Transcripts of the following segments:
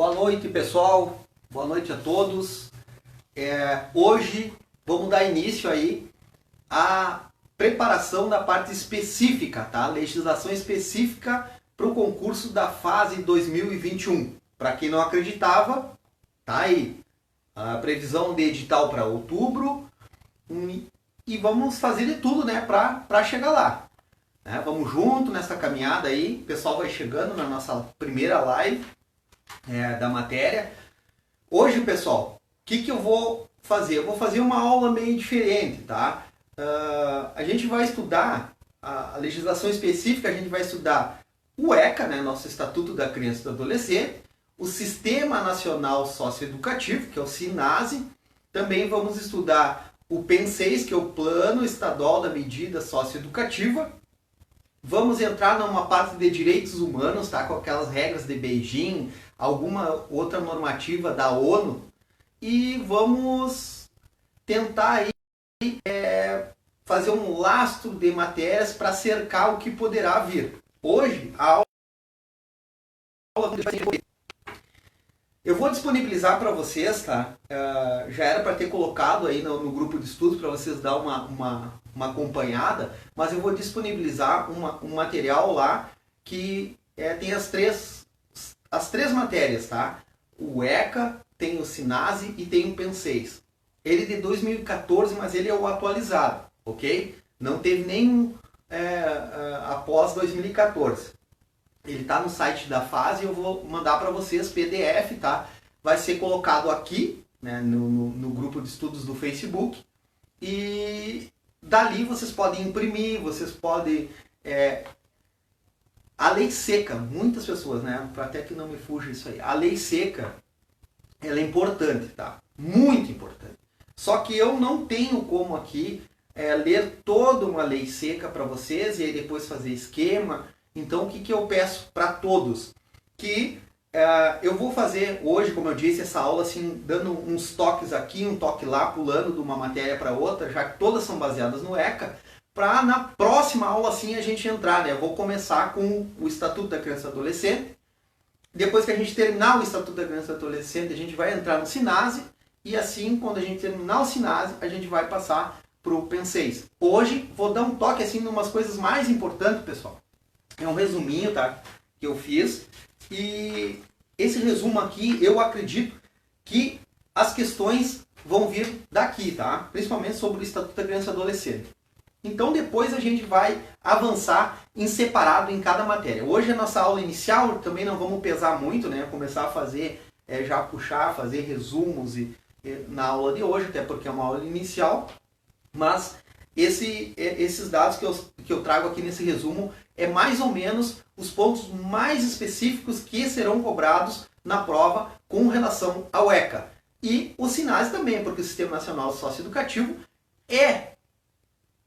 Boa noite, pessoal. Boa noite a todos. Hoje vamos dar início aí à preparação da parte específica, tá? Legislação específica para o concurso da fase 2021. Para quem não acreditava, tá aí a previsão de edital para outubro e vamos fazer de tudo, né, para chegar lá. Vamos junto nessa caminhada aí. O pessoal vai chegando na nossa primeira live da matéria. Hoje, pessoal, o que eu vou fazer? Eu vou fazer uma aula meio diferente, tá? A gente vai estudar a legislação específica, a gente vai estudar o ECA, né, nosso Estatuto da Criança e do Adolescente, o Sistema Nacional Socioeducativo, que é o SINASE. Também vamos estudar o PEN6, que é o Plano Estadual da Medida Socioeducativa. Vamos entrar numa parte de direitos humanos, tá? Com aquelas regras de Beijing, alguma outra normativa da ONU. E vamos tentar aí, fazer um lastro de matérias para cercar o que poderá vir. Hoje, a aula eu vou disponibilizar para vocês, tá? Já era para ter colocado aí no grupo de estudos para vocês dar uma acompanhada, mas eu vou disponibilizar um material lá que tem as três matérias, tá? O ECA, tem o SINASE e tem o PEN6. Ele é de 2014, mas ele é o atualizado, ok? Não teve nenhum após 2014. Ele está no site da fase e eu vou mandar para vocês PDF, tá? Vai ser colocado aqui, né, no grupo de estudos do Facebook. E dali vocês podem imprimir, vocês podem... A lei seca, muitas pessoas, né? Para até que não me fuja isso aí. A lei seca, ela é importante, tá? Muito importante. Só que eu não tenho como aqui ler toda uma lei seca para vocês e aí depois fazer esquema. Então, o que eu peço para todos? Que eu vou fazer hoje, como eu disse, essa aula assim, dando uns toques aqui, um toque lá, pulando de uma matéria para outra, já que todas são baseadas no ECA, para na próxima aula assim a gente entrar, né? Eu vou começar com o Estatuto da Criança e Adolescente. Depois que a gente terminar o Estatuto da Criança e Adolescente, a gente vai entrar no SINASE. E assim, quando a gente terminar o SINASE, a gente vai passar para o PEN6. Hoje, vou dar um toque assim em umas coisas mais importantes, pessoal. É um resuminho, tá? Que eu fiz. E esse resumo aqui, eu acredito que as questões vão vir daqui, tá? Principalmente sobre o Estatuto da Criança e Adolescente. Então depois a gente vai avançar em separado em cada matéria. Hoje a nossa aula inicial, também não vamos pesar muito, né? Começar a fazer, fazer resumos na aula de hoje, até porque é uma aula inicial. Mas esses dados que eu trago aqui nesse resumo é mais ou menos os pontos mais específicos que serão cobrados na prova com relação ao ECA. E o SINASE também, porque o Sistema Nacional Socioeducativo é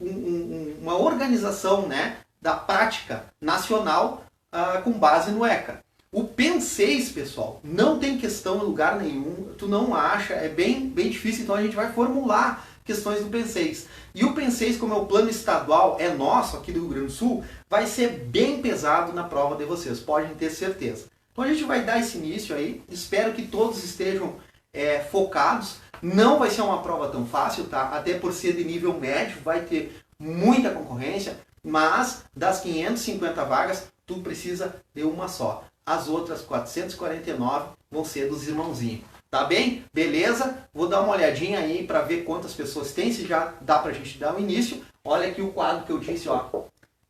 uma organização, né, da prática nacional com base no ECA. O PEN6, pessoal, não tem questão em lugar nenhum, tu não acha, é bem difícil, então a gente vai formular questões do PEN6. E o PEN6, como é o plano estadual, é nosso aqui do Rio Grande do Sul, vai ser bem pesado na prova de vocês, podem ter certeza. Então a gente vai dar esse início aí, espero que todos estejam focados. Não vai ser uma prova tão fácil, tá? Até por ser de nível médio, vai ter muita concorrência, mas das 550 vagas, tu precisa de uma só. As outras 449 vão ser dos irmãozinhos. Tá bem? Beleza? Vou dar uma olhadinha aí para ver quantas pessoas tem, se já dá pra gente dar o início. Olha aqui o quadro que eu disse, ó.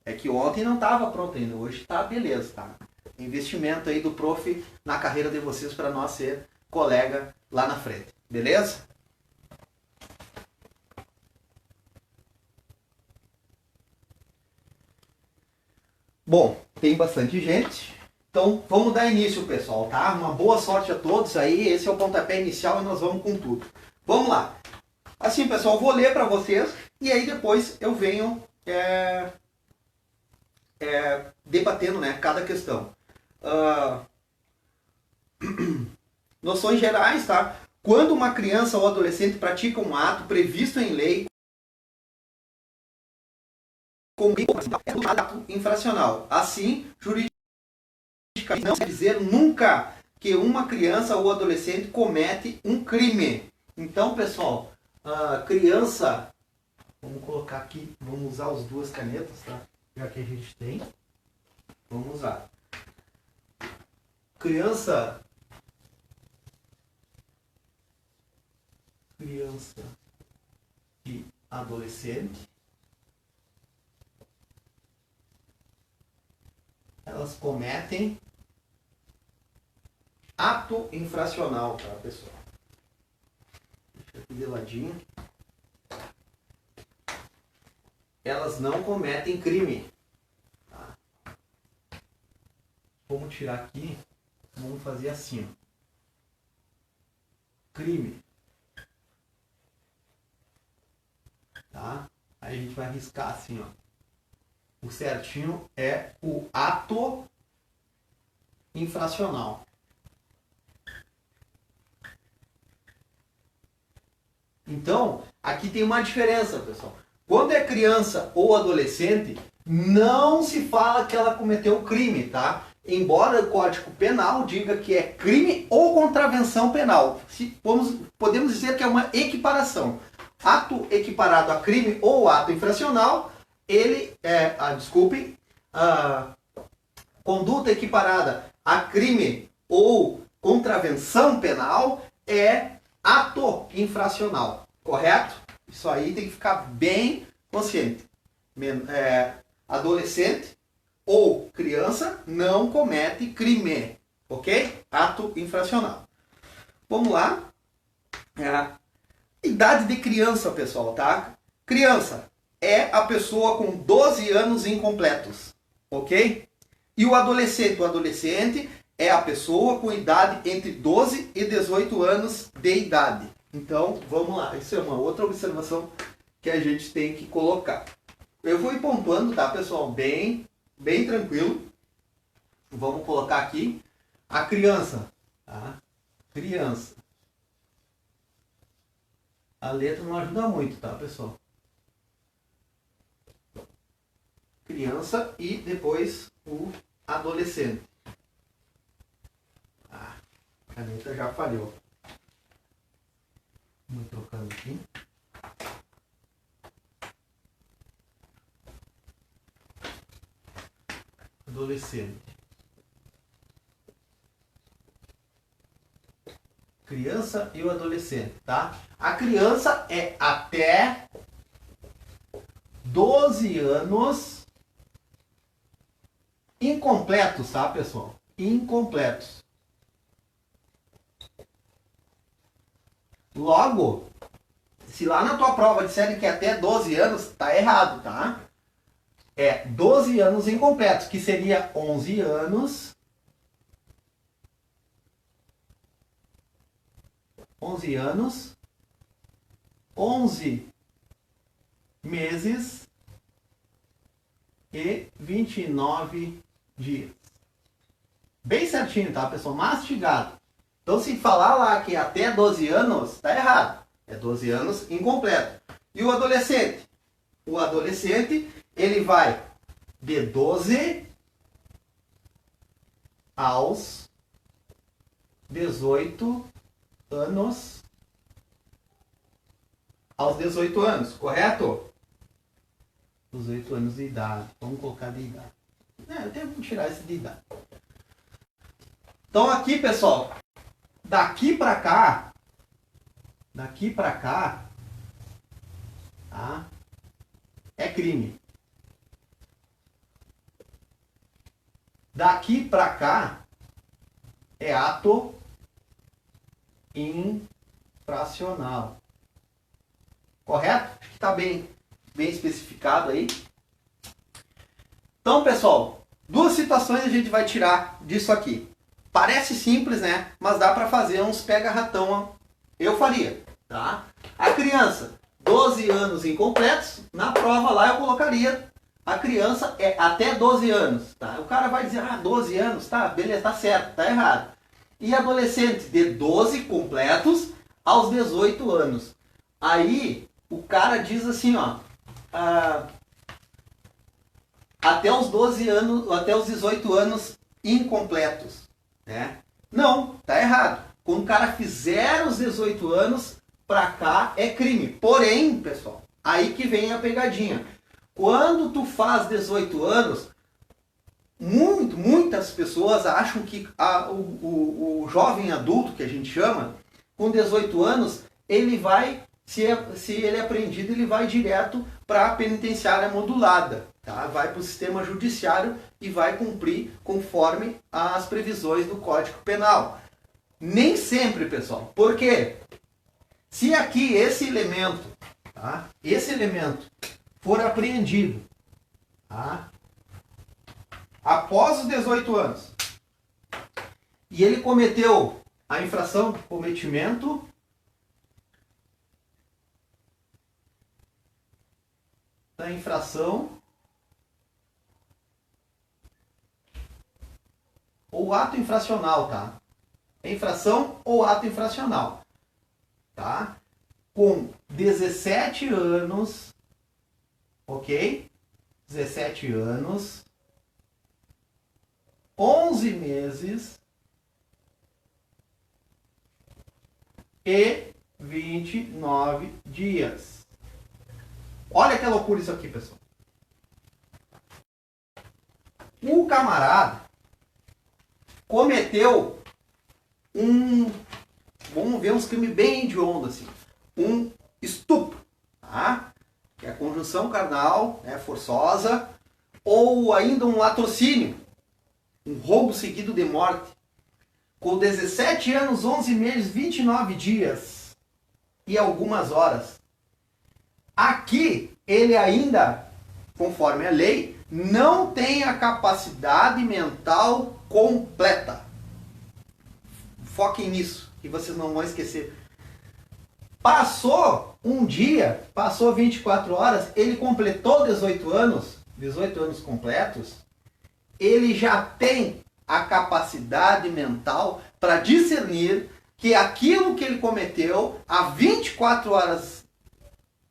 É que ontem não estava pronto ainda, hoje tá beleza, tá? Investimento aí do prof na carreira de vocês para nós ser colega lá na frente. Beleza? Bom, tem bastante gente. Então, vamos dar início, pessoal, tá? Uma boa sorte a todos aí. Esse é o pontapé inicial e nós vamos com tudo. Vamos lá. Assim, pessoal, vou ler para vocês e aí depois eu venho debatendo, né, cada questão. Noções gerais, tá? Quando uma criança ou adolescente pratica um ato previsto em lei como ato infracional. Assim, juridicamente não quer dizer nunca que uma criança ou adolescente comete um crime. Então, pessoal, a criança, vamos colocar aqui, vamos usar as duas canetas, tá? Já que a gente tem, vamos usar. Criança e adolescente, elas cometem ato infracional, tá, pessoal? Deixa aqui de ladinho. Elas não cometem crime. Tá? Vamos tirar aqui, vamos fazer assim, ó. Crime. Tá? Aí a gente vai riscar assim, ó. O certinho é o ato infracional. Então, aqui tem uma diferença, pessoal. Quando é criança ou adolescente, não se fala que ela cometeu crime, tá? Embora o Código Penal diga que é crime ou contravenção penal. Podemos dizer que é uma equiparação. Ato equiparado a crime ou ato infracional, conduta equiparada a crime ou contravenção penal é ato infracional, correto? Isso aí tem que ficar bem consciente. Adolescente ou criança não comete crime, ok? Ato infracional. Vamos lá. Idade de criança, pessoal, tá? Criança é a pessoa com 12 anos incompletos, ok? E o adolescente é a pessoa com idade entre 12 e 18 anos de idade. Então, vamos lá. Isso é uma outra observação que a gente tem que colocar. Eu vou ir pontuando, tá, pessoal? Bem tranquilo. Vamos colocar aqui a criança, tá? Criança. A letra não ajuda muito, tá, pessoal? Criança e depois o adolescente. A caneta já falhou. Vamos trocando aqui. Adolescente. Criança e o adolescente, tá? A criança é até 12 anos incompletos, tá, pessoal? Incompletos. Logo, se lá na tua prova disserem que é até 12 anos, tá errado, tá? É 12 anos incompletos, que seria 11 anos. 11 anos, 11 meses e 29 dias. Bem certinho, tá, pessoal? Mastigado. Então, se falar lá que é até 12 anos, tá errado. É 12 anos incompleto. E o adolescente? O adolescente, ele vai de 12 aos 18 anos. Aos 18 anos, correto? 18 anos de idade. Vamos colocar de idade. Eu tenho que tirar esse de idade. Então aqui, pessoal, daqui pra cá, tá? É crime. Daqui pra cá é ato infracional. Correto? Acho que está bem especificado aí. Então, pessoal, duas situações a gente vai tirar disso aqui. Parece simples, né? Mas dá para fazer uns pega-ratão. Eu faria, tá? A criança, 12 anos incompletos, na prova lá eu colocaria a criança é até 12 anos, tá? O cara vai dizer, 12 anos, tá? Beleza, tá certo, tá errado. E adolescente de 12 completos aos 18 anos. Aí, o cara diz assim, ó, até os 12 anos, até os 18 anos incompletos, né? Não, tá errado. Quando o cara fizer os 18 anos, pra cá é crime. Porém, pessoal, aí que vem a pegadinha. Quando tu faz 18 anos, muitas pessoas acham que o jovem adulto, que a gente chama, com 18 anos, ele vai, se ele é apreendido, ele vai direto para a penitenciária modulada. Tá? Vai para o sistema judiciário e vai cumprir conforme as previsões do Código Penal. Nem sempre, pessoal. Por quê? Se aqui esse elemento, tá? Esse elemento for apreendido, tá? Após os 18 anos, e ele cometeu a infração, cometimento da infração ou ato infracional, tá? Infração ou ato infracional, tá? Com 17 anos, ok? 17 anos, 11 meses e 29 dias. Olha que loucura isso aqui, pessoal. O camarada cometeu vamos ver uns crimes bem hediondos assim, um estupro, tá? Que é a conjunção carnal, né, forçosa, ou ainda um latrocínio, um roubo seguido de morte, com 17 anos, 11 meses, 29 dias e algumas horas. Aqui, ele ainda, conforme a lei, não tem a capacidade mental completa. Foquem nisso, que vocês não vão esquecer. Passou um dia, passou 24 horas, ele completou 18 anos completos, ele já tem a capacidade mental para discernir que aquilo que ele cometeu há 24 horas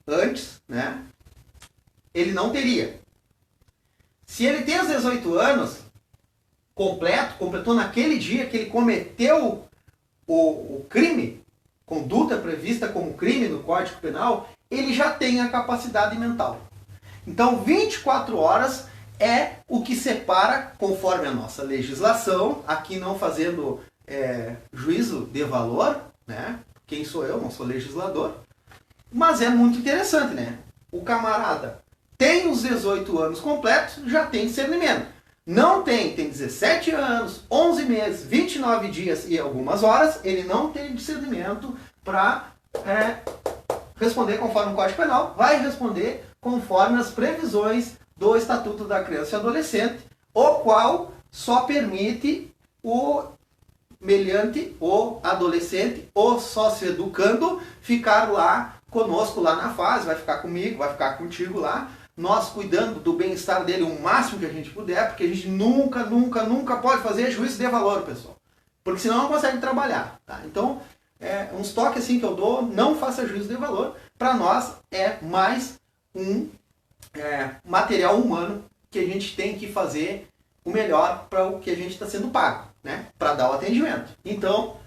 antes, né, ele não teria. Se ele tem os 18 anos completou naquele dia que ele cometeu o crime, conduta prevista como crime no Código Penal, ele já tem a capacidade mental. Então, 24 horas é o que separa, conforme a nossa legislação, aqui não fazendo juízo de valor, né? Quem sou eu? Não sou legislador. Mas é muito interessante, né? O camarada tem os 18 anos completos, já tem discernimento. Não tem 17 anos, 11 meses, 29 dias e algumas horas, ele não tem discernimento para responder conforme o Código Penal, vai responder conforme as previsões do Estatuto da Criança e Adolescente, o qual só permite mediante o adolescente, o sócio-educando, ficar lá conosco lá na fase, vai ficar comigo, vai ficar contigo lá, nós cuidando do bem-estar dele o máximo que a gente puder, porque a gente nunca pode fazer juízo de valor, pessoal. Porque senão não consegue trabalhar. Tá? Então, uns toques assim que eu dou, não faça juízo de valor. Para nós é mais um material humano que a gente tem que fazer o melhor para o que a gente está sendo pago, né? Para dar o atendimento. Então,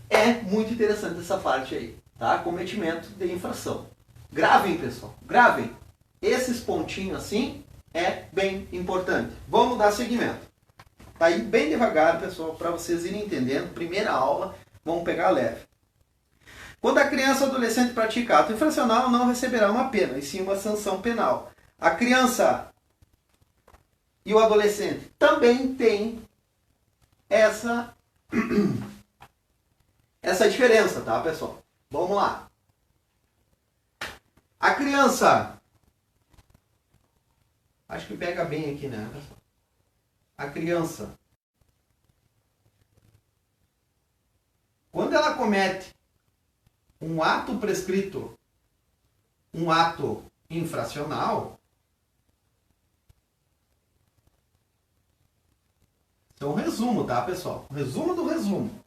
é muito interessante essa parte aí, tá? Cometimento de infração. Gravem, pessoal, gravem. Esses pontinhos assim é bem importante. Vamos dar seguimento. Tá aí bem devagar, pessoal, para vocês irem entendendo. Primeira aula, vamos pegar leve. Quando a criança ou adolescente pratica ato infracional, não receberá uma pena, e sim uma sanção penal. A criança e o adolescente também têm essa diferença, tá, pessoal? Vamos lá. A criança, acho que pega bem aqui, né, pessoal? A criança, quando ela comete um ato prescrito, um ato infracional, isso é um resumo, tá, pessoal? Um resumo do resumo.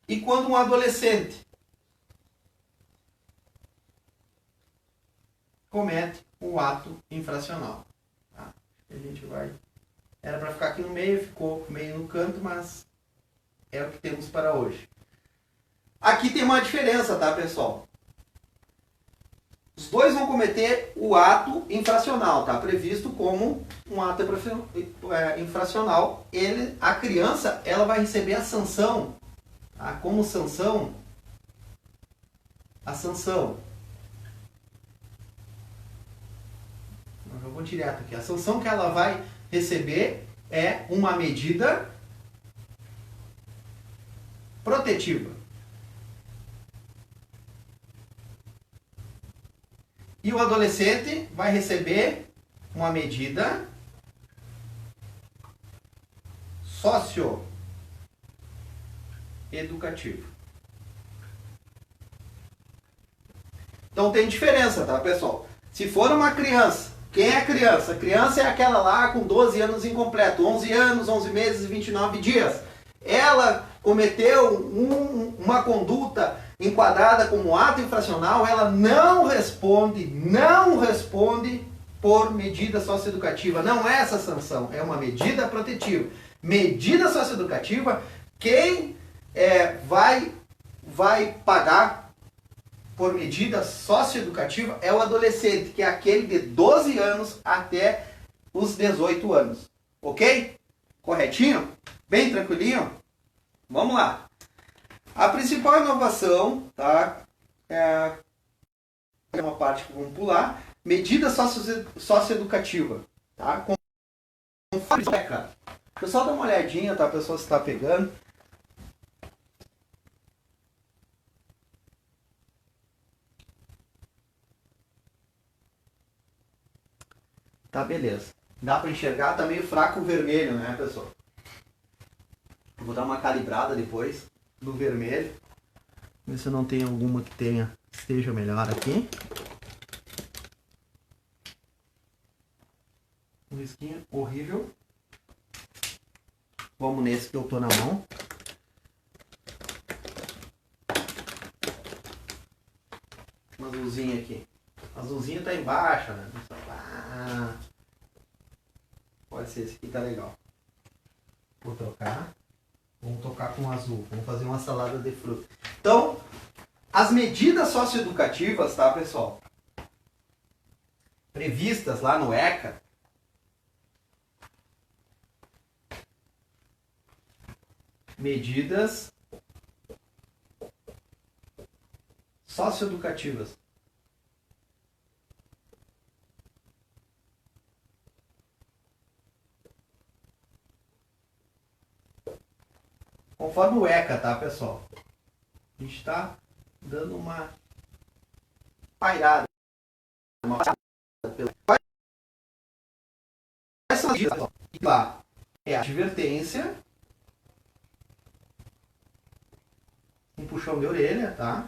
E quando um adolescente comete um ato infracional, tá? A gente vai Era para ficar aqui no meio, ficou meio no canto, mas é o que temos para hoje. Aqui tem uma diferença, tá, pessoal? Os dois vão cometer o ato infracional, tá? Previsto como um ato infracional. A criança, ela vai receber a sanção, tá? Como sanção, a sanção. Eu vou direto aqui. A sanção que ela vai receber é uma medida protetiva. E o adolescente vai receber uma medida socioeducativa. Então tem diferença, tá, pessoal? Se for uma criança, quem é a criança? A criança é aquela lá com 12 anos incompleto, 11 anos, 11 meses e 29 dias. Ela cometeu uma conduta enquadrada como ato infracional, ela não responde por medida socioeducativa. Não é essa sanção, é uma medida protetiva. Medida socioeducativa, quem vai pagar por medida socioeducativa é o adolescente, que é aquele de 12 anos até os 18 anos. Ok? Corretinho? Bem tranquilinho? Vamos lá. A principal inovação, tá? É uma parte que vamos pular. Medida socioeducativa, tá? O pessoal dá uma olhadinha, tá? A pessoa está pegando. Tá, beleza. Dá para enxergar, tá meio fraco o vermelho, né, pessoal? Eu vou dar uma calibrada depois do vermelho. Ver se eu não tenho alguma que esteja melhor aqui. Um risquinho horrível. Vamos nesse que eu tô na mão. Uma azulzinha aqui. A azulzinha tá embaixo, né? Pode ser, esse aqui tá legal. Vou trocar. Vamos tocar com azul. Vamos fazer uma salada de fruta. Então, as medidas socioeducativas, tá, pessoal? Previstas lá no ECA. Medidas socioeducativas. Conforme o ECA, tá, pessoal? A gente está dando uma pairada. Quais são as medidas? Lá é a advertência, um puxão de orelha, tá?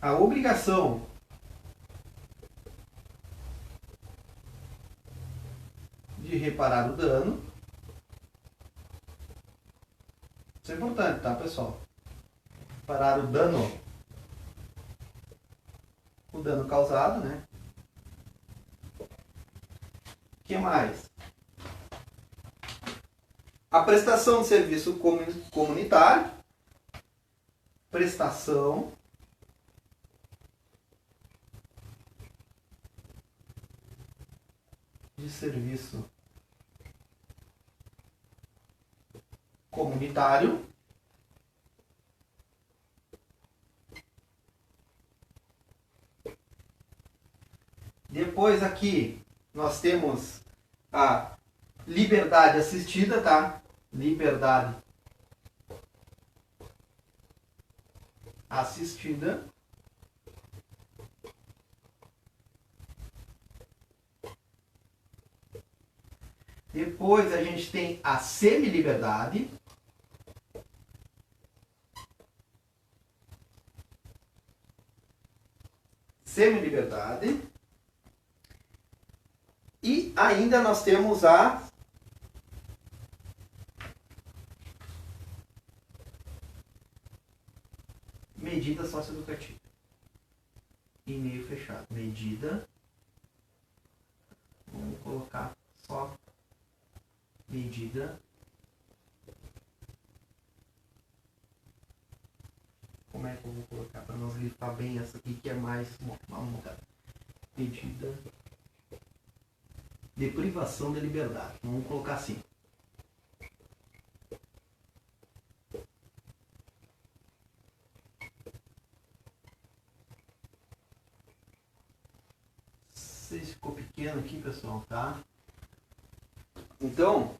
A obrigação de reparar o dano. Isso é importante, tá, pessoal? Reparar o dano causado, né? O que mais? A prestação de serviço comunitário. Prestação de serviço comunitário. Depois aqui nós temos a liberdade assistida, tá? Liberdade assistida. Depois a gente tem a semi-liberdade. Semi-liberdade. E ainda nós temos a medida socioeducativa. E meio fechado. Medida. Vamos colocar Só medida. Como é que eu vou colocar para nós grifar bem essa aqui que é mais uma medida de privação de liberdade. Vamos colocar assim. Se ficou pequeno aqui, pessoal, tá? Então,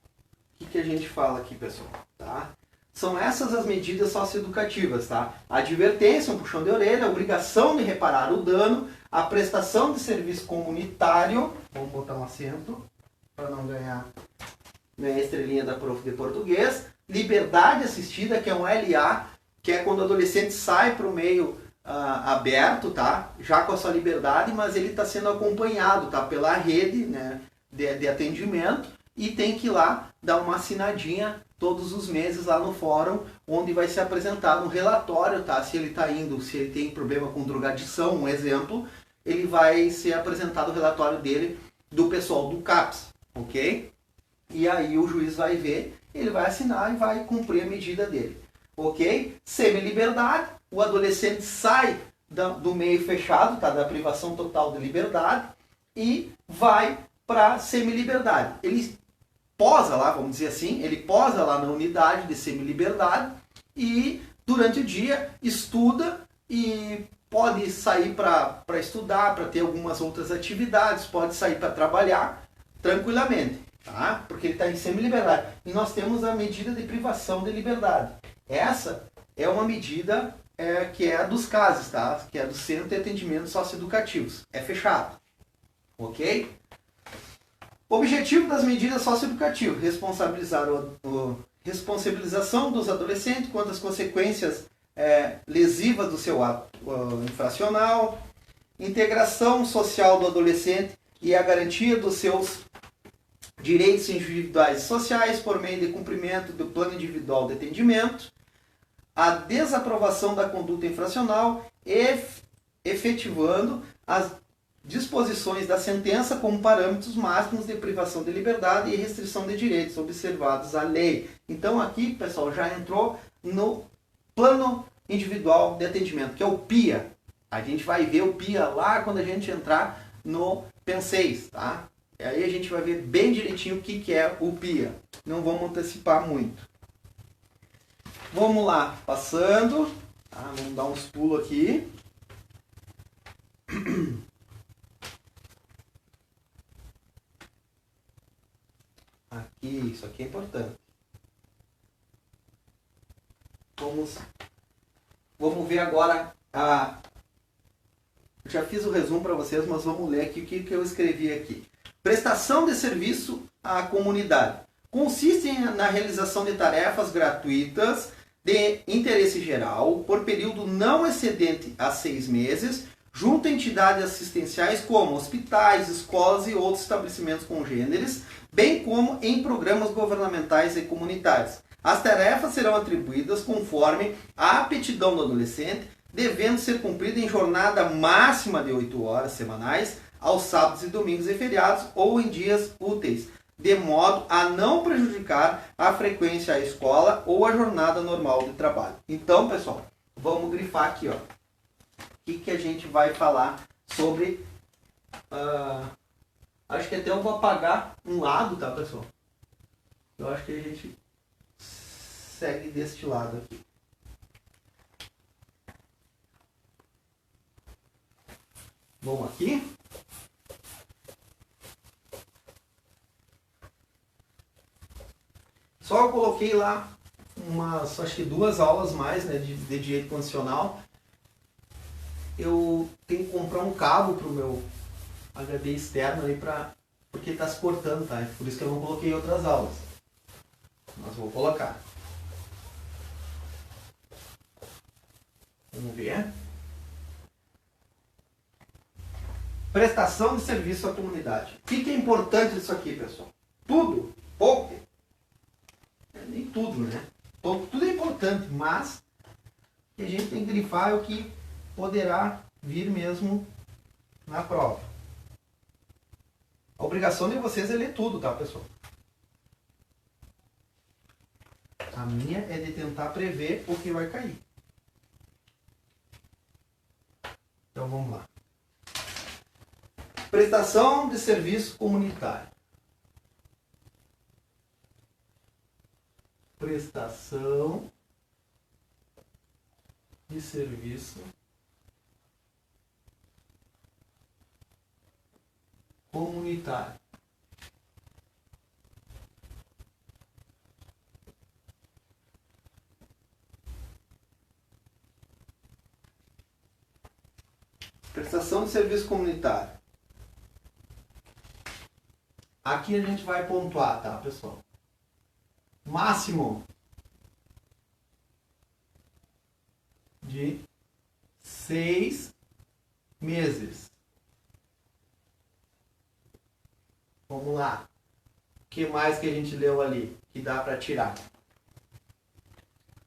o que a gente fala aqui, pessoal, tá? São essas as medidas socioeducativas, tá? A advertência, um puxão de orelha, a obrigação de reparar o dano, a prestação de serviço comunitário, vamos botar um acento para não ganhar a estrelinha da prof de português, liberdade assistida, que é um LA, que é quando o adolescente sai para o meio aberto, tá? Já com a sua liberdade, mas ele está sendo acompanhado, tá? Pela rede, né, de atendimento, e tem que ir lá dar uma assinadinha todos os meses lá no fórum, onde vai ser apresentado um relatório, tá? Se ele está indo, se ele tem problema com drogadição, um exemplo, ele vai ser apresentado o relatório dele do pessoal do CAPS, ok? E aí o juiz vai ver, ele vai assinar e vai cumprir a medida dele, ok? Semi-liberdade, o adolescente sai do meio fechado, tá? Da privação total de liberdade, e vai para semi-liberdade. Ele posa lá, vamos dizer assim, ele posa lá na unidade de semi-liberdade e durante o dia estuda e pode sair para estudar, para ter algumas outras atividades, pode sair para trabalhar tranquilamente, tá? Porque ele está em semi-liberdade. E nós temos a medida de privação de liberdade. Essa é uma medida que é a dos CASES, tá? Que é do Centro de Atendimento Socioeducativos. É fechado, ok? Objetivo das medidas socioeducativas: responsabilização dos adolescentes quanto às consequências lesivas do seu ato infracional, integração social do adolescente e a garantia dos seus direitos individuais e sociais por meio de cumprimento do plano individual de atendimento, a desaprovação da conduta infracional, efetivando as disposições da sentença como parâmetros máximos de privação de liberdade e restrição de direitos observados à lei. Então aqui, pessoal, já entrou no plano individual de atendimento, que é o PIA. A gente vai ver o PIA lá quando a gente entrar no PEN6, tá? E aí a gente vai ver bem direitinho o que é o PIA. Não vamos antecipar muito. Vamos lá, passando. Tá? Vamos dar uns pulos aqui. Aqui, isso aqui é importante. Vamos ver agora já fiz o resumo para vocês, mas vamos ler aqui o que eu escrevi aqui. Prestação de serviço à comunidade. Consiste na realização de tarefas gratuitas de interesse geral por período não excedente a 6 meses, junto a entidades assistenciais como hospitais, escolas e outros estabelecimentos congêneres, bem como em programas governamentais e comunitários. As tarefas serão atribuídas conforme a aptidão do adolescente, devendo ser cumprida em jornada máxima de 8 horas semanais, aos sábados e domingos e feriados ou em dias úteis, de modo a não prejudicar a frequência à escola ou a jornada normal de trabalho. Então, pessoal, vamos grifar aqui, ó. O que a gente vai falar sobre... acho que até eu vou apagar um lado, tá, pessoal? Eu acho que a gente segue deste lado aqui. Vamos aqui. Só eu coloquei lá acho que 2 aulas mais, né, de direito constitucional. Eu tenho que comprar um cabo para o meu HD externo aí porque está se cortando, tá? Por isso que eu não coloquei outras aulas. Mas vou colocar. Vamos ver. Prestação de serviço à comunidade. O que é importante disso aqui, pessoal? Tudo, pouco. Nem tudo, né? Tudo é importante, mas o que a gente tem que grifar é o que poderá vir mesmo na prova. A obrigação de vocês é ler tudo, tá, pessoal? A minha é de tentar prever o que vai cair. Então vamos lá. Prestação de serviço comunitário. Prestação de serviço comunitário. Prestação de serviço comunitário. Aqui a gente vai pontuar, tá, pessoal? Máximo de 6 meses. Vamos lá. O que mais que a gente leu ali que dá para tirar?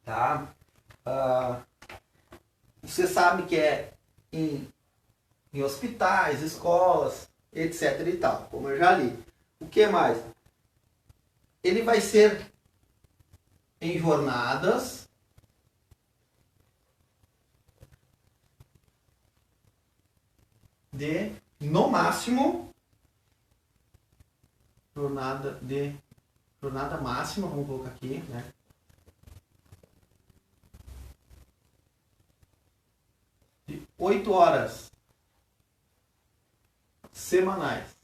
Tá? Você sabe que é em hospitais, escolas, etc e tal, como eu já li. O que mais? Ele vai ser em jornadas de, no máximo, jornada máxima, vamos colocar aqui, né? De 8 horas semanais.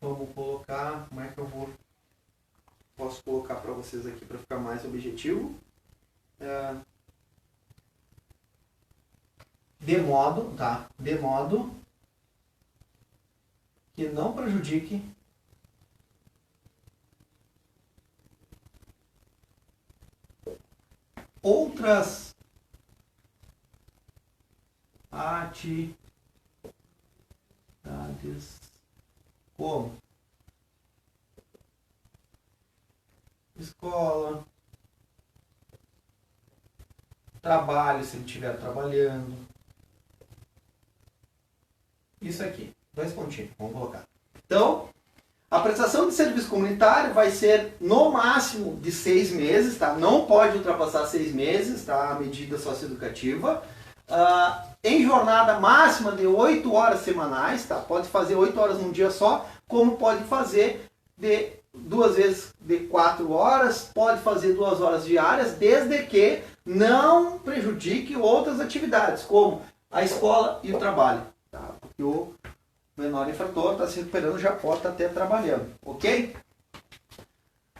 Vamos colocar, como é que eu posso colocar para vocês aqui para ficar mais objetivo? De modo, tá? De modo que não prejudique outras atividades como escola, trabalho, se ele estiver trabalhando. Isso aqui, 2 pontinhos, vamos colocar. Então, a prestação de serviço comunitário vai ser no máximo de 6 meses, tá? Não pode ultrapassar 6 meses, tá? A medida socioeducativa. Em jornada máxima de 8 horas semanais, tá? Pode fazer 8 horas num dia só, como pode fazer de 2 vezes de 4 horas, pode fazer 2 horas diárias, desde que não prejudique outras atividades, como a escola e o trabalho, tá? Porque o menor infrator está se recuperando, já pode estar até trabalhando, ok?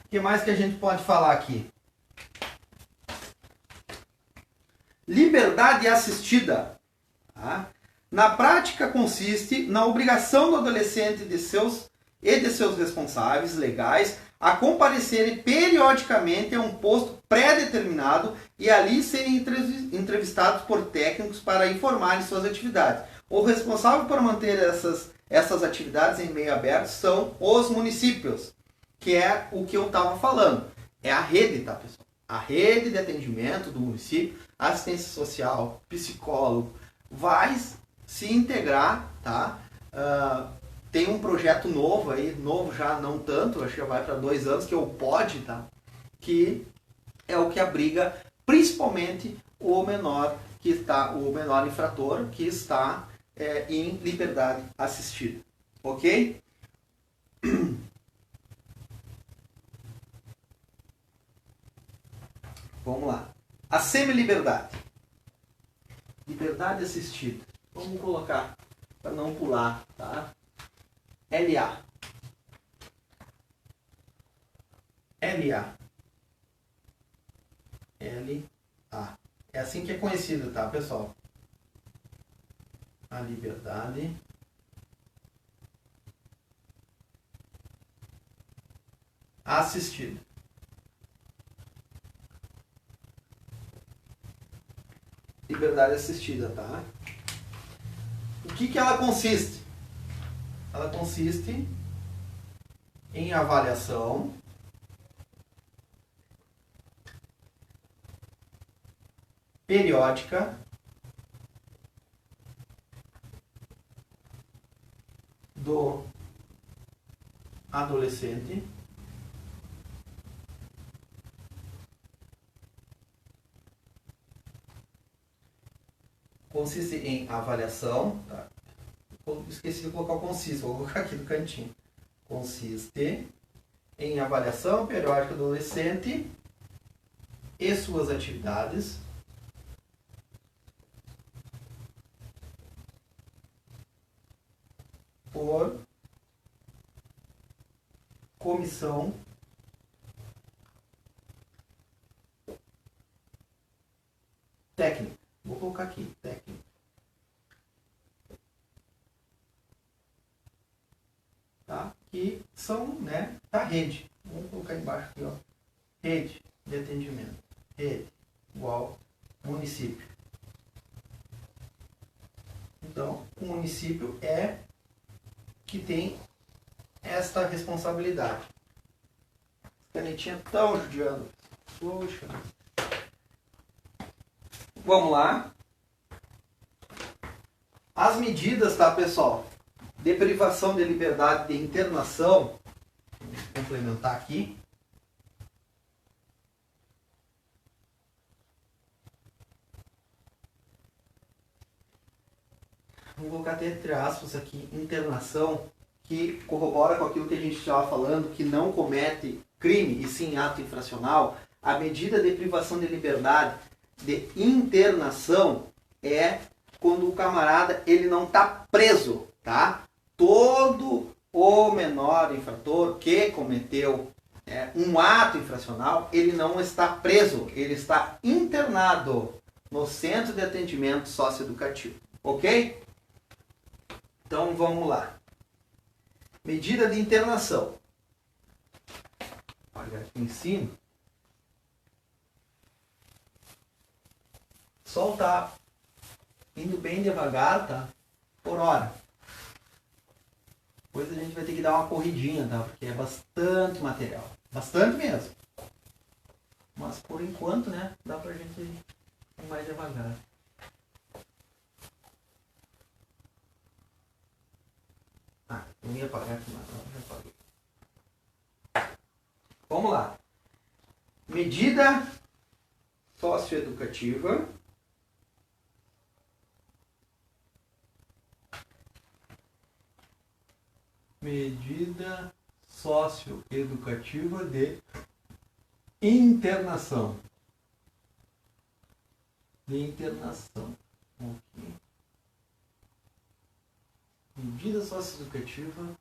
O que mais que a gente pode falar aqui? Liberdade assistida. Tá? Na prática consiste na obrigação do adolescente e de seus responsáveis legais a comparecerem periodicamente a um posto pré-determinado e ali serem entrevistados por técnicos para informarem suas atividades. O responsável por manter essas atividades em meio aberto são os municípios, que é o que eu estava falando. É a rede, tá, pessoal? A rede de atendimento do município, assistência social, psicólogo, vai se integrar, tá? Tem um projeto novo aí, novo já não tanto, acho que já vai para 2 anos, que é o POD, tá? Que é o que abriga principalmente o menor infrator que está em liberdade assistida, ok? Vamos lá. A semi-liberdade. Liberdade assistida. Vamos colocar para não pular, tá? LA. LA. LA. É assim que é conhecido, tá, pessoal? A liberdade assistida. Liberdade assistida, tá? O que ela consiste? Ela consiste em avaliação periódica do adolescente consiste em avaliação, tá? Esqueci de colocar o consiste, vou colocar aqui no cantinho. Consiste em avaliação periódica do adolescente e suas atividades por comissão técnica. Vou colocar aqui, técnica. Tá? Que são, né, da rede. Vamos colocar embaixo aqui, ó. Rede de atendimento. Rede igual município. Então, o município é que tem esta responsabilidade. Canetinha tão judiando. Poxa. Vamos lá. As medidas, tá, pessoal? De privação de liberdade de internação. Vou complementar aqui. Vou colocar até entre aspas aqui, internação, que corrobora com aquilo que a gente estava falando, que não comete crime e sim ato infracional. A medida de privação de liberdade de internação é quando o camarada ele não está preso, tá? Todo o menor infrator que cometeu um ato infracional, ele não está preso, ele está internado no centro de atendimento socioeducativo, ok? Então vamos lá. Medida de internação. Olha aqui em cima. Sol tá indo bem devagar, tá? Por hora. Depois a gente vai ter que dar uma corridinha, tá? Porque é bastante material. Bastante mesmo. Mas por enquanto, né? Dá pra gente ir mais devagar. Ah, eu ia apagar aqui, mas não, já apaguei. Vamos lá. Medida socioeducativa. Medida socioeducativa de internação. De internação. Ok. Medida socioeducativa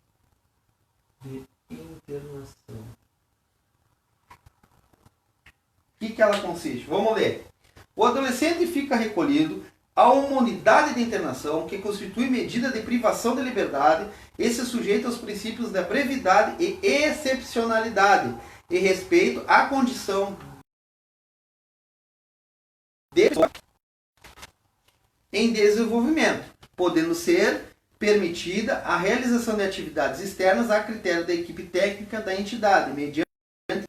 de internação. O que ela consiste? Vamos ler. O adolescente fica recolhido a uma unidade de internação que constitui medida de privação de liberdade e se sujeita aos princípios da brevidade e excepcionalidade e respeito à condição de pessoa em desenvolvimento, podendo ser permitida a realização de atividades externas a critério da equipe técnica da entidade, mediante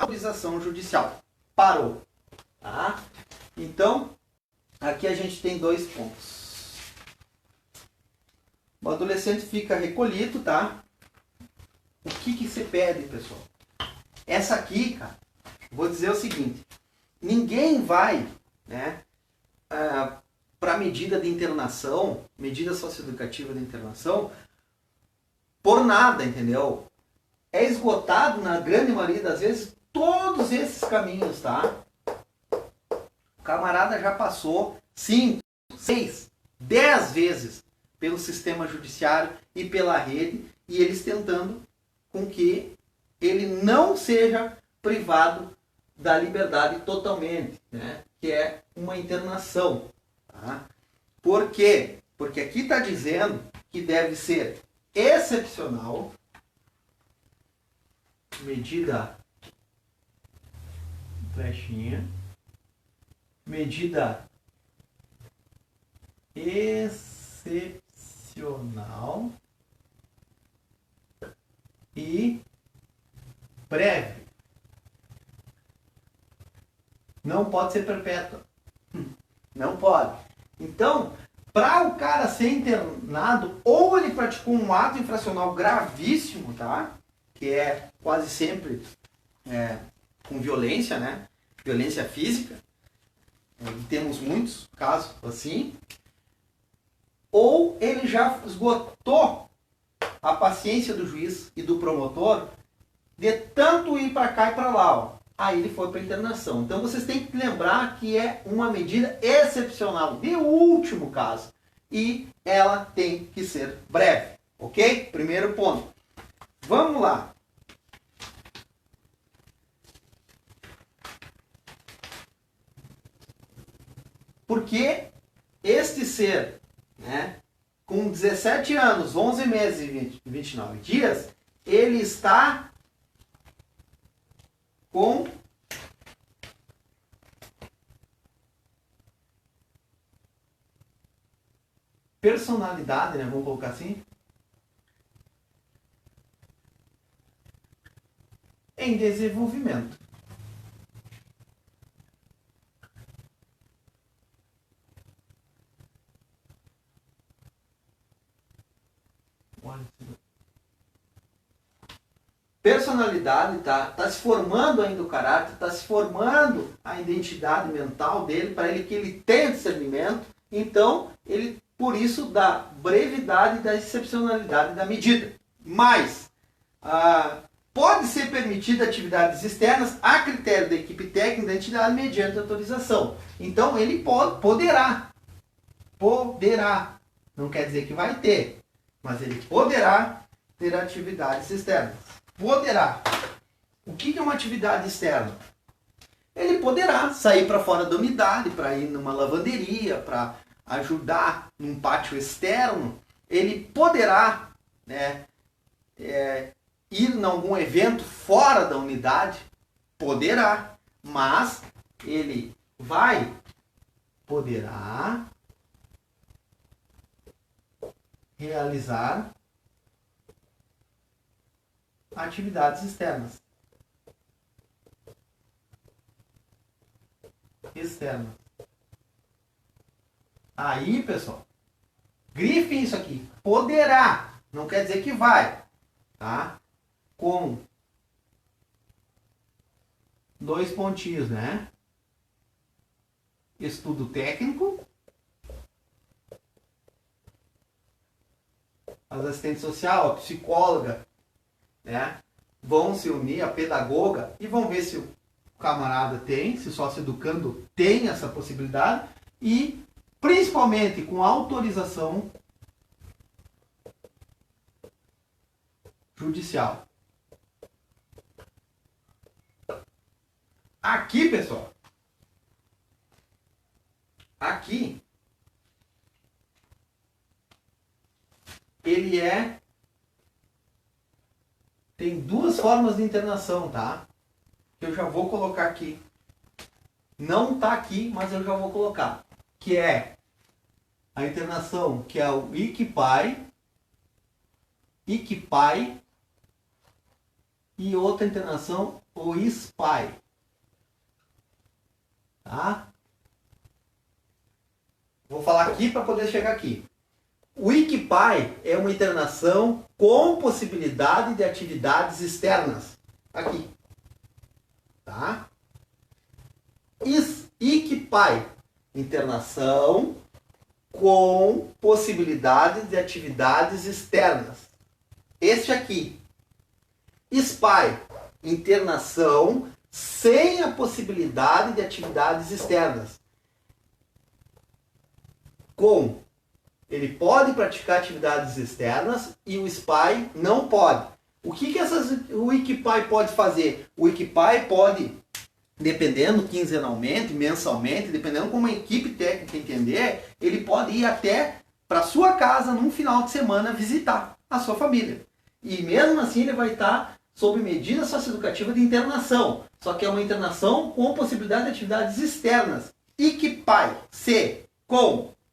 autorização judicial. Parou. Tá? Então, aqui a gente tem 2 pontos. O adolescente fica recolhido, tá? O que se pede, pessoal? Essa aqui, cara, vou dizer o seguinte. Ninguém vai, né, para medida de internação, medida socioeducativa de internação, por nada, entendeu? É esgotado, na grande maioria das vezes, todos esses caminhos, tá? O camarada já passou 5, 6, 10 vezes pelo sistema judiciário e pela rede, e eles tentando com que ele não seja privado da liberdade totalmente, né? Que é uma internação. Tá? Por quê? Porque aqui está dizendo que deve ser excepcional, medida flechinha, medida excepcional e breve. Não pode ser perpétua. Não pode. Então, para o cara ser internado, ou ele praticou um ato infracional gravíssimo, tá? Que é quase sempre com violência, né? Violência física. Temos muitos casos assim. Ou ele já esgotou a paciência do juiz e do promotor de tanto ir para cá e para lá, ó. Aí ele foi para internação. Então vocês têm que lembrar que é uma medida excepcional, de último caso. E ela tem que ser breve, ok? Primeiro ponto. Vamos lá. Porque este ser, né, com 17 anos, 11 meses e 29 dias, ele está com personalidade, né, vamos colocar assim, em desenvolvimento. Personalidade tá se formando ainda o caráter, tá se formando a identidade mental dele, para ele que ele tenha discernimento. Então, ele, por isso, da brevidade e da excepcionalidade da medida. Mas, pode ser permitida atividades externas a critério da equipe técnica da entidade mediante autorização. Então, ele poderá. Não quer dizer que vai ter, mas ele poderá ter atividades externas. Poderá. O que é uma atividade externa? Ele poderá sair para fora da unidade, para ir numa lavanderia, para ajudar num pátio externo. Ele poderá, né, ir em algum evento fora da unidade. Poderá. Mas ele poderá realizar atividades externas. Aí, pessoal, grifem isso aqui. Poderá. Não quer dizer que vai. Tá? Com 2 pontinhos, né? Estudo técnico. As assistentes sociais, a psicóloga, né, vão se unir, a pedagoga, e vão ver se o camarada tem, se o sócio educando tem essa possibilidade, e principalmente com autorização judicial. Aqui, pessoal, aqui ele tem 2 formas de internação, tá? Eu já vou colocar aqui. Não está aqui, mas eu já vou colocar. Que é a internação, que é o ICPAI, e outra internação, o SPAI. Tá? Vou falar aqui para poder chegar aqui. O ICPAI é uma internação com possibilidade de atividades externas. Aqui. Tá? ICPAI, internação com possibilidade de atividades externas. Este aqui. SPAI, internação sem a possibilidade de atividades externas. Ele pode praticar atividades externas e o SPAI não pode. O que o ICPAI pode fazer? O ICPAI pode, dependendo quinzenalmente, mensalmente, dependendo como a equipe técnica entender, ele pode ir até para sua casa num final de semana visitar a sua família. E mesmo assim ele vai estar sob medida socioeducativa de internação. Só que é uma internação com possibilidade de atividades externas. ICPAI,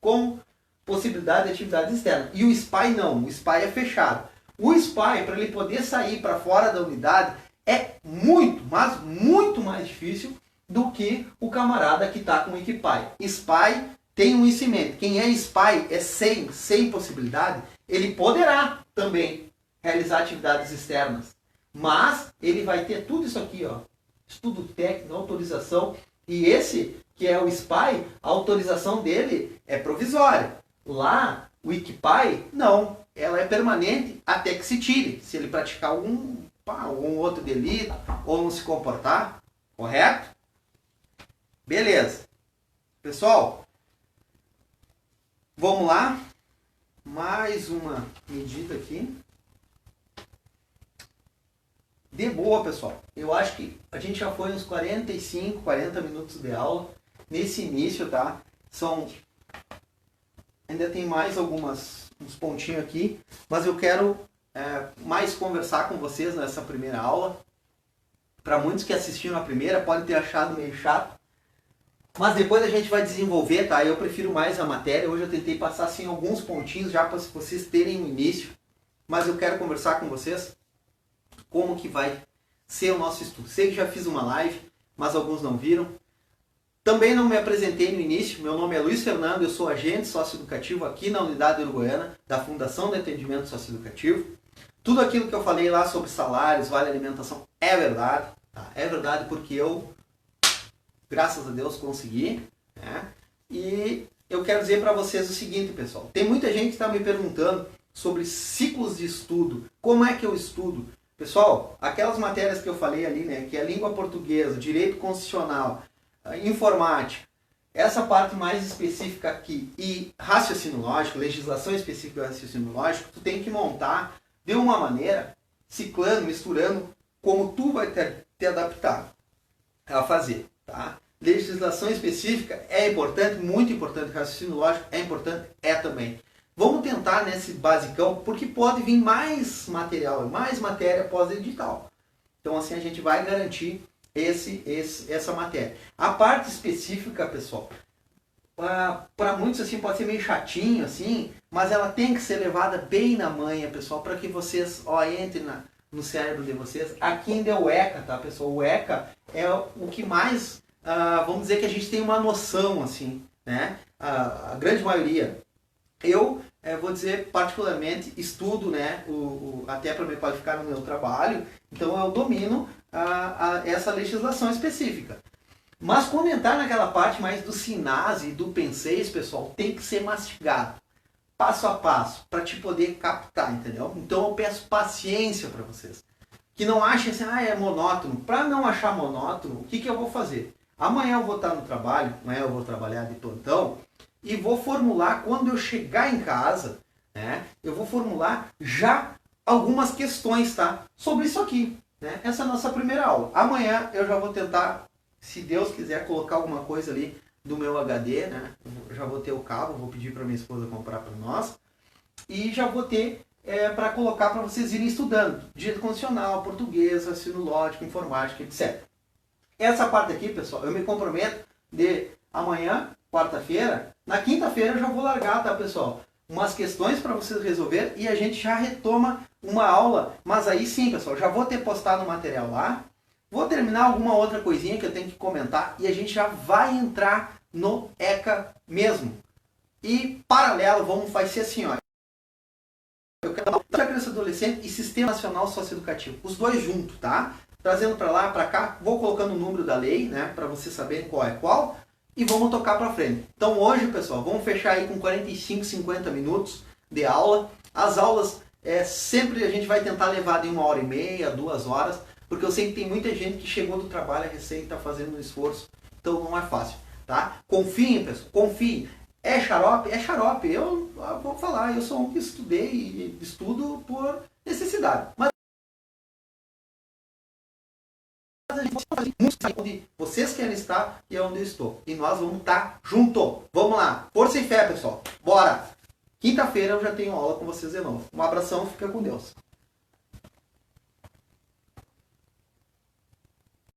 com possibilidade de atividades externas. E o SPAI não, o SPAI é fechado. O SPAI, para ele poder sair para fora da unidade, é muito, mas muito mais difícil do que o camarada que está com o Equipy. SPY tem um isso em mente. Quem é SPY é sem possibilidade, ele poderá também realizar atividades externas. Mas ele vai ter tudo isso aqui, ó, estudo técnico, autorização. E esse, que é o SPY, a autorização dele é provisória. Lá, o Equipy, não. Ela é permanente até que se tire. Se ele praticar algum outro delito ou não se comportar, correto? Beleza. Pessoal, vamos lá. Mais uma medida aqui. De boa, pessoal. Eu acho que a gente já foi uns 45, 40 minutos de aula nesse início, tá? Ainda tem mais uns pontinhos aqui, mas eu quero mais conversar com vocês nessa primeira aula. Para muitos que assistiram a primeira, podem ter achado meio chato, mas depois a gente vai desenvolver, tá? Eu prefiro mais a matéria. Hoje eu tentei passar assim alguns pontinhos já para vocês terem um início, mas eu quero conversar com vocês como que vai ser o nosso estudo. Sei que já fiz uma live, mas alguns não viram. Também não me apresentei no início. Meu nome é Luiz Fernando, eu sou agente socioeducativo aqui na Unidade Uruguaiana da Fundação de Atendimento Socioeducativo. Tudo aquilo que eu falei lá sobre salários, vale alimentação, é verdade. Tá? É verdade porque eu, graças a Deus, consegui. Né? E eu quero dizer para vocês o seguinte, pessoal. Tem muita gente que está me perguntando sobre ciclos de estudo. Como é que eu estudo? Pessoal, aquelas matérias que eu falei ali, né, que é língua portuguesa, direito constitucional, informática, essa parte mais específica aqui e raciocínio lógico, legislação específica do raciocínio lógico, tu tem que montar de uma maneira, ciclando, misturando, como tu vai te adaptar a fazer, tá? Legislação específica é importante, muito importante, raciocínio lógico é importante, é também. Vamos tentar nesse basicão, porque pode vir mais material, mais matéria pós-edital. Então assim a gente vai garantir essa matéria. A parte específica, pessoal, para muitos assim pode ser meio chatinho, assim, mas ela tem que ser levada bem na manha, pessoal, para que vocês entrem no cérebro de vocês. Aqui ainda é o ECA, tá, pessoal? O ECA é o que mais, vamos dizer que a gente tem uma noção, assim, né? A grande maioria. Eu vou dizer, particularmente, estudo, né, até para me qualificar no meu trabalho, então eu domino essa legislação específica. Mas quando entrar naquela parte mais do SINASE e do PENSEIS, pessoal, tem que ser mastigado, passo a passo, para te poder captar, entendeu? Então eu peço paciência para vocês, que não achem assim, é monótono. Para não achar monótono, o que eu vou fazer? Amanhã eu vou estar no trabalho, amanhã eu vou trabalhar de plantão, e vou formular, quando eu chegar em casa, né, eu vou formular já algumas questões, tá, sobre isso aqui. Né? Essa é a nossa primeira aula. Amanhã eu já vou tentar, se Deus quiser, colocar alguma coisa ali do meu HD. Né? Eu já vou ter o cabo, vou pedir para minha esposa comprar para nós. E já vou ter para colocar para vocês irem estudando. Direito constitucional, português, raciocínio lógico, informática, etc. Essa parte aqui, pessoal, eu me comprometo de amanhã, quarta-feira, na quinta-feira eu já vou largar, tá, pessoal? Umas questões para vocês resolver e a gente já retoma uma aula, mas aí sim, pessoal, já vou ter postado o material lá, vou terminar alguma outra coisinha que eu tenho que comentar e a gente já vai entrar no ECA mesmo. E paralelo, vai ser assim, ó. Eu quero dar criança e adolescente e Sistema Nacional Socioeducativo, os dois juntos, tá? Trazendo para lá, para cá, vou colocando o número da lei, né, para vocês saberem qual é qual. E vamos tocar para frente. Então hoje, pessoal, vamos fechar aí com 45, 50 minutos de aula. As aulas sempre a gente vai tentar levar de 1h30, 2 horas, porque eu sei que tem muita gente que chegou do trabalho recém e está fazendo um esforço, então não é fácil, tá? Confiem, pessoal, confiem. É xarope? É xarope. Eu vou falar, eu sou um que estudei e estudo por necessidade. Mas a gente vai fazer muito onde vocês querem estar e é onde eu estou. E nós vamos estar junto. Vamos lá. Força e fé, pessoal. Bora! Quinta-feira eu já tenho aula com vocês de novo. Um abração, fica com Deus.